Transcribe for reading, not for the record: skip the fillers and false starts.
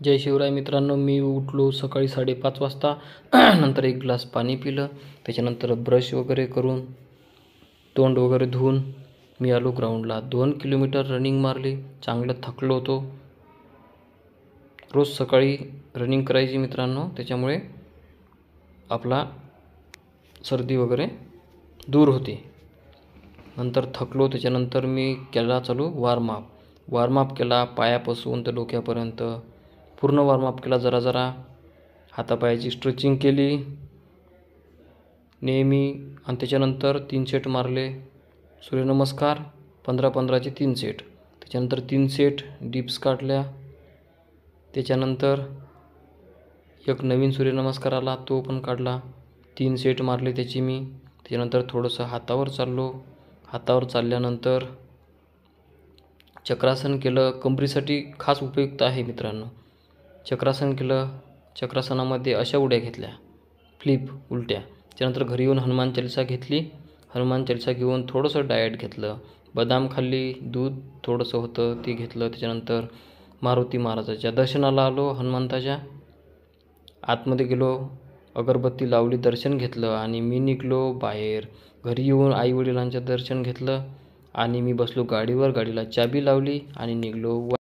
जय शिवराय मित्रांनो, मी उठलो सकाळी 5:30 वाजता. नंतर एक ग्लास पाणी पिलं. त्याच्यानंतर ब्रश वगैरे करून तोंड वगैरे धुवून मी आलो ग्राउंडला. 2 किलोमीटर रनिंग मारली. चांगलं थकलो होतो. रोज सकाळी रनिंग करायची मित्रांनो, त्याच्यामुळे आपला सर्दी वगैरे दूर होते. नंतर थकलो, त्याच्यानंतर मी केला चालू वॉर्मअप केला. पायापासून तर डोक्यापर्यंत पूर्ण वॉर्मअप केला. जरा हातापायाची स्ट्रेचिंग केली नेहमी. आणि त्याच्यानंतर 3 सेट मारले सूर्यनमस्कार. 15-15चे 3 सेट. त्याच्यानंतर 3 सेट डिप्स काढल्या. त्याच्यानंतर एक नवीन सूर्यनमस्कार आला, तो पण काढला. 3 सेट मारले त्याची मी. त्याच्यानंतर थोडंसं हातावर चाललो. हातावर चालल्यानंतर चक्रासन केलं. कंबरेसाठी खास उपयुक्त आहे मित्रांनो. चक्रासन केलं. चक्रासनामध्ये अशा उड्या घेतल्या, फ्लिप उलट्या. त्यानंतर घरी येऊन हनुमान चालीसा घेतली. हनुमान चालीसा घेऊन थोडंसं डाएट घेतलं. बदाम खाल्ली, दूध थोडंसं होतं ते घेतलं. त्याच्यानंतर मारुती महाराजाच्या दर्शनाला आलो. हनुमंताच्या आतमध्ये गेलो, अगरबत्ती लावली, दर्शन घेतलं आणि मी निघलो बाहेर. घरी येऊन आईवडिलांचं दर्शन घेतलं आणि मी बसलो गाडीवर. गाडीला चाबी लावली आणि निघलो.